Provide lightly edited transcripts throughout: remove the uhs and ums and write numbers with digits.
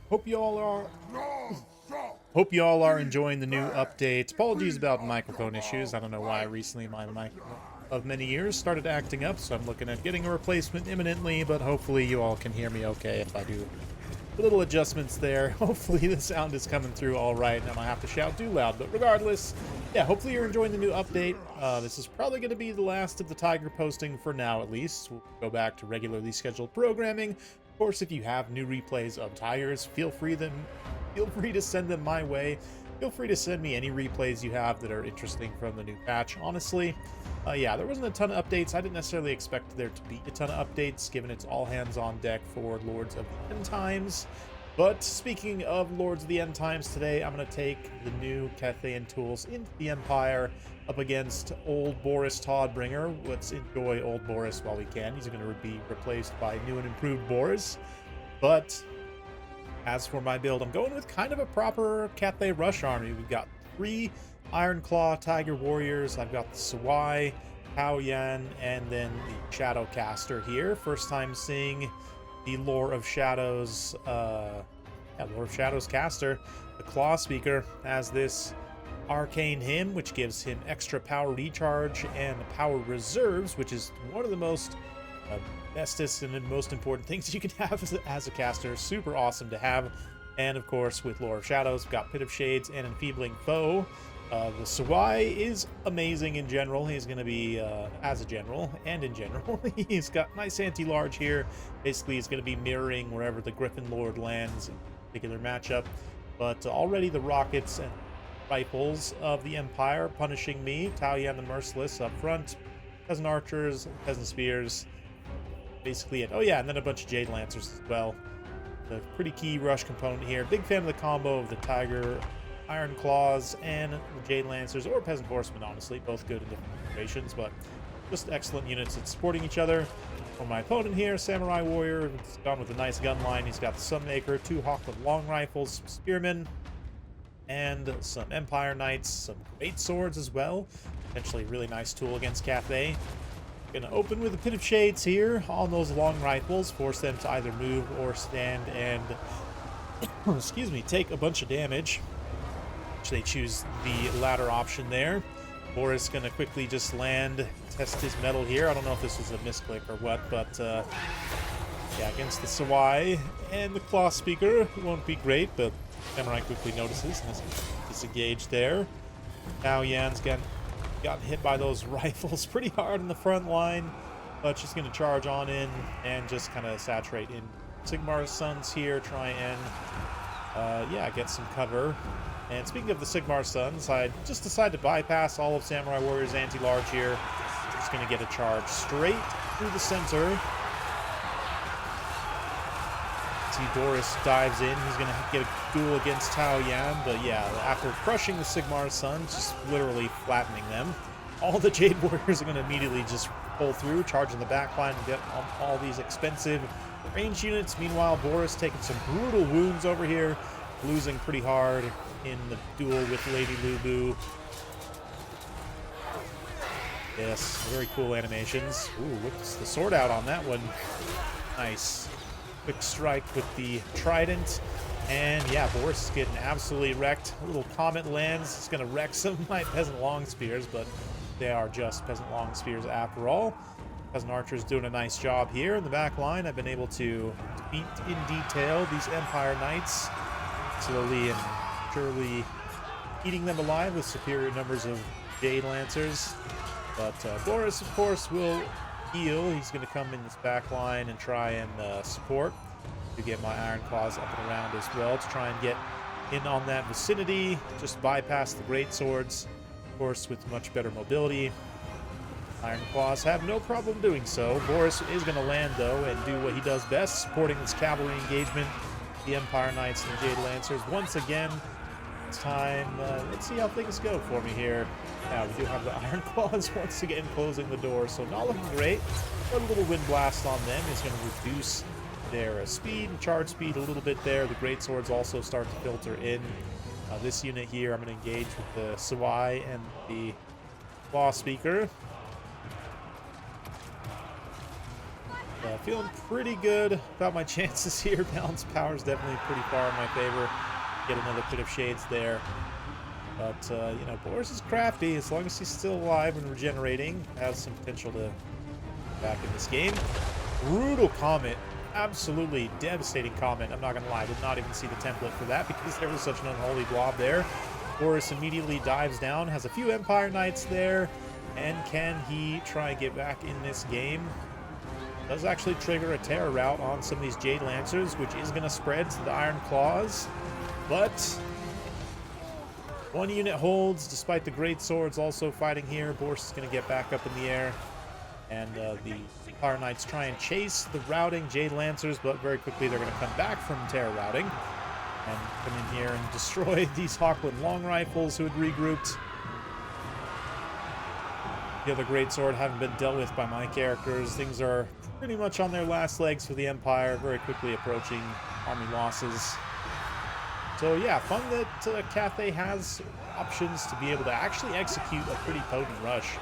Hope you all are. Hope you all are enjoying the new update. Apologies about microphone issues. I don't know why recently my mic of many years started acting up, so I'm looking at getting a replacement imminently, but hopefully you all can hear me okay if I do little adjustments there. Hopefully the sound is coming through all right, and I don't have to shout too loud, but regardless, yeah, hopefully you're enjoying the new update. This is probably going to be the last of the Tiger posting for now, at least. We'll go back to regularly scheduled programming. Of course, if you have new replays of Tigers, feel free to send them my way. Feel free to send me any replays you have that are interesting from the new patch. Honestly, yeah, there wasn't a ton of updates. I didn't necessarily expect there to be a ton of updates, given it's all hands on deck for Lords of the End Times. But speaking of Lords of the End Times, today I'm going to take the new Cathay tools into the Empire up against old Boris Toddbringer. Let's enjoy old Boris while we can. He's going to be replaced by new and improved Boris. But as for my build, I'm going with kind of a proper Cathay Rush army. We've got 3 Iron Claw Tiger Warriors. I've got the Sawai, Tao Yan, and then the Shadow Caster here. First time seeing the Lore of Shadows, Lore of Shadows caster. The Claw Speaker has this Arcane Hymn, which gives him extra power recharge and power reserves, which is one of the most bestest and most important things you can have as a caster. Super awesome to have. And of course, with Lore of Shadows, we've got Pit of Shades and Enfeebling Foe. The Sawai is amazing in general. He's going to be, as a general, and in general, he's got nice anti-large here. Basically, he's going to be mirroring wherever the Griffin Lord lands in a particular matchup. But already the rockets and rifles of the Empire punishing me. Tao Yan the Merciless up front. Peasant Archers, Peasant Spears. Basically it. Oh yeah, and then a bunch of Jade Lancers as well. The pretty key rush component here. Big fan of the combo of the Tiger Iron Claws and the Jade Lancers, or Peasant Horsemen, honestly. Both good in different configurations, but just excellent units at supporting each other. For my opponent here, Samurai Warrior, he's gone with a nice gun line. He's got the Sunmaker, 2 Hawkwood Long Rifles, some Spearmen, and some Empire Knights, some Great Swords as well. Potentially a really nice tool against Cathay. Gonna open with a Pit of Shades here on those long rifles, force them to either move or stand and, excuse me, take a bunch of damage. They choose the latter option there. Boris gonna quickly just land, test his metal here. I don't know if this was a misclick or what, but yeah, against the Sawai and the Claw Speaker, it won't be great, but Samurai quickly notices and is disengaged there. Now Yan's gotten hit by those rifles pretty hard in the front line, but she's gonna charge on in and just kind of saturate in Sigmar's Sons here, try and yeah, get some cover. And speaking of the Sigmar Sons, I just decided to bypass all of Samurai Warrior's anti-large here. Just going to get a charge straight through the center. See Boris dives in. He's going to get a duel against Tao Yan. But yeah, after crushing the Sigmar Sons, just literally flattening them, all the Jade Warriors are going to immediately just pull through, charge in the backline, and get all these expensive range units. Meanwhile, Boris taking some brutal wounds over here, losing pretty hard in the duel with Lady Lubu. Yes, very cool animations. Ooh, whoops, the sword out on that one. Nice. Quick strike with the trident. And yeah, Boris is getting absolutely wrecked. A little comet lands. It's going to wreck some of my Peasant Long Spears, but they are just Peasant Long Spears after all. Peasant Archers doing a nice job here in the back line. I've been able to beat in detail these Empire Knights, slowly and surely eating them alive with superior numbers of Jade Lancers. But Boris, of course, will heal. He's going to come in this back line and try and support to get my Iron Claws up and around as well, to try and get in on that vicinity, just bypass the Great Swords, of course, with much better mobility. Iron Claws have no problem doing so. Boris is going to land, though, and do what he does best, supporting this cavalry engagement. The Empire Knights and the Jade Lancers once again. It's time. Let's see how things go for me here. Now, we do have the Iron Claws once again closing the door, so not looking great. But a little Wind Blast on them is going to reduce their speed and charge speed a little bit there. The Great Swords also start to filter in. This unit here, I'm going to engage with the Sawai and the Claw Speaker. Feeling pretty good about my chances here. Balance power is definitely pretty far in my favor. Get another bit of shades there. But, you know, Boris is crafty. As long as he's still alive and regenerating, has some potential to back in this game. Brutal Comet. Absolutely devastating Comet. I'm not going to lie. I did not even see the template for that because there was such an unholy blob there. Boris immediately dives down. Has a few Empire Knights there. And can he try and get back in this game? Does actually trigger a terror route on some of these Jade Lancers, which is going to spread to the Iron Claws. But one unit holds, despite the Great Swords also fighting here. Boris is going to get back up in the air. And the Fire Knights try and chase the routing Jade Lancers, but very quickly they're going to come back from terror routing and come in here and destroy these Hawkwood Long Rifles who had regrouped. The other Great Sword haven't been dealt with by my characters. Things are pretty much on their last legs for the Empire, very quickly approaching army losses. So yeah, fun that Cathay has options to be able to actually execute a pretty potent rush.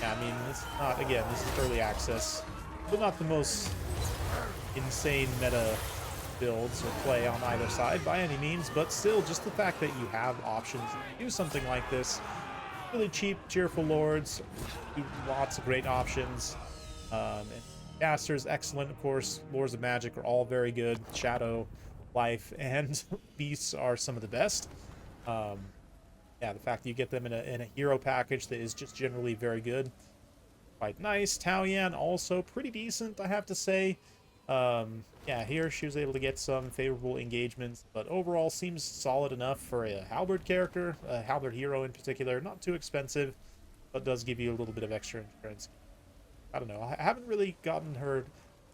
Yeah, I mean, this is not, again, this is early access. But not the most insane meta builds or play on either side by any means, but still, just the fact that you have options to do something like this. Really cheap, cheerful lords, lots of great options. And casters, excellent, of course. Lords of Magic are all very good. Shadow, Life, and Beasts are some of the best. Yeah, the fact that you get them in a hero package that is just generally very good. Quite nice. Taoyan also pretty decent, I have to say. Yeah, here she was able to get some favorable engagements, but overall seems solid enough for a halberd character, a halberd hero in particular. Not too expensive, but does give you a little bit of extra insurance. I don't know. I haven't really gotten her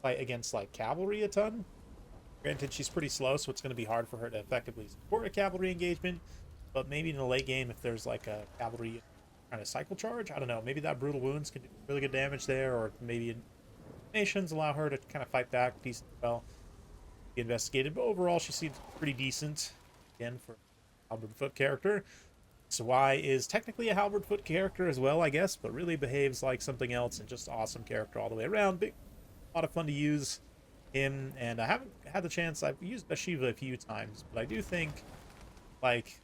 fight against like cavalry a ton. Granted, she's pretty slow, so it's going to be hard for her to effectively support a cavalry engagement. But maybe in the late game, if there's like a cavalry kind of cycle charge, I don't know. Maybe that brutal wounds can do really good damage there, or maybe nations allow her to kind of fight back decent well. Be investigated, but overall she seems pretty decent. Again, for a halberd foot character. Sawai is technically a halberd foot character as well, I guess, but really behaves like something else and just awesome character all the way around. Big, a lot of fun to use him, and I haven't had the chance. I've used Bathsheba a few times, but I do think like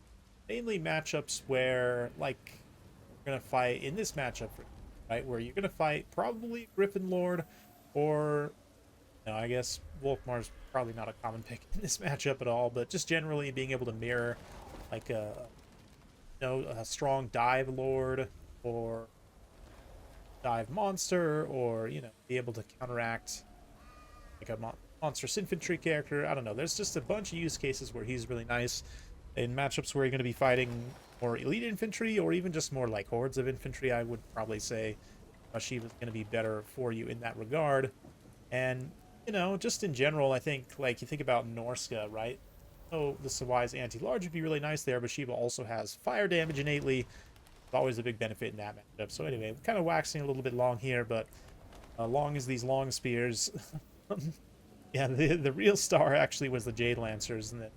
mainly matchups where like you're gonna fight in this matchup, right, where you're gonna fight probably Griffin Lord, or no, I guess Volkmar's probably not a common pick in this matchup at all, but just generally being able to mirror like a strong dive lord or dive monster, or be able to counteract like a monstrous infantry character. I don't know, there's just a bunch of use cases where he's really nice in matchups where you're going to be fighting more elite infantry, or even just more like hordes of infantry. I would probably say Shiva's going to be better for you in that regard. And just in general, I think like you think about Norska, right? Oh, the Sawai's anti-large would be really nice there, but Shiva also has fire damage innately. It's always a big benefit in that matchup. So anyway, I'm kind of waxing a little bit long here, but long as these long spears. Yeah, the real star actually was the Jade Lancers, and the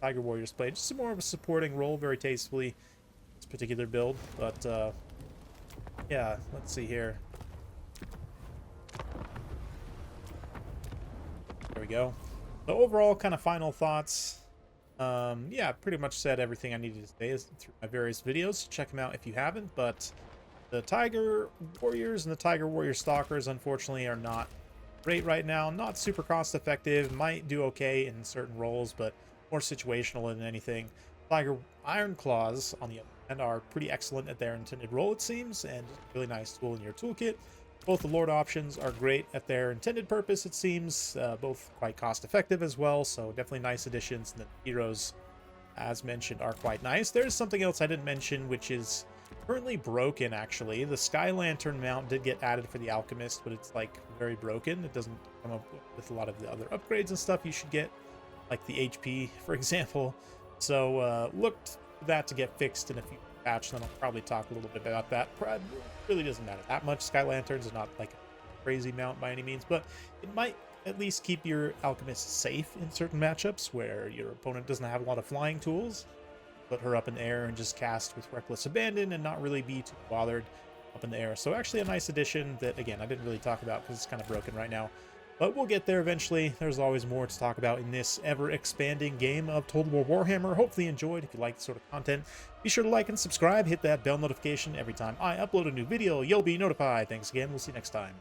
Tiger Warriors played just more of a supporting role very tastefully this particular build. But yeah, let's see here. There we go. So overall, kind of final thoughts. Yeah, pretty much said everything I needed to say through my various videos. Check them out if you haven't. But the Tiger Warriors and the Tiger Warrior Stalkers, unfortunately, are not great right now. Not super cost effective. Might do okay in certain roles, but more situational than anything. Tiger Iron Claws, on the other hand, are pretty excellent at their intended role, it seems, and a really nice tool in your toolkit. Both the Lord options are great at their intended purpose, it seems. Both quite cost-effective as well, so definitely nice additions. And the heroes, as mentioned, are quite nice. There's something else I didn't mention, which is currently broken, actually. The Sky Lantern mount did get added for the Alchemist, but it's, like, very broken. It doesn't come up with a lot of the other upgrades and stuff you should get, like the HP, for example. So, look for that to get fixed in a few patch, then I'll probably talk a little bit about that. Really doesn't matter that much. Sky Lanterns are not like a crazy mount by any means, but it might at least keep your Alchemist safe in certain matchups where your opponent doesn't have a lot of flying tools. Put her up in the air and just cast with Reckless Abandon and not really be too bothered up in the air. So actually a nice addition that, again, I didn't really talk about because it's kind of broken right now. But we'll get there eventually. There's always more to talk about in this ever-expanding game of Total War Warhammer. Hopefully you enjoyed. If you like this sort of content, be sure to like and subscribe. Hit that bell notification. Every time I upload a new video, you'll be notified. Thanks again. We'll see you next time.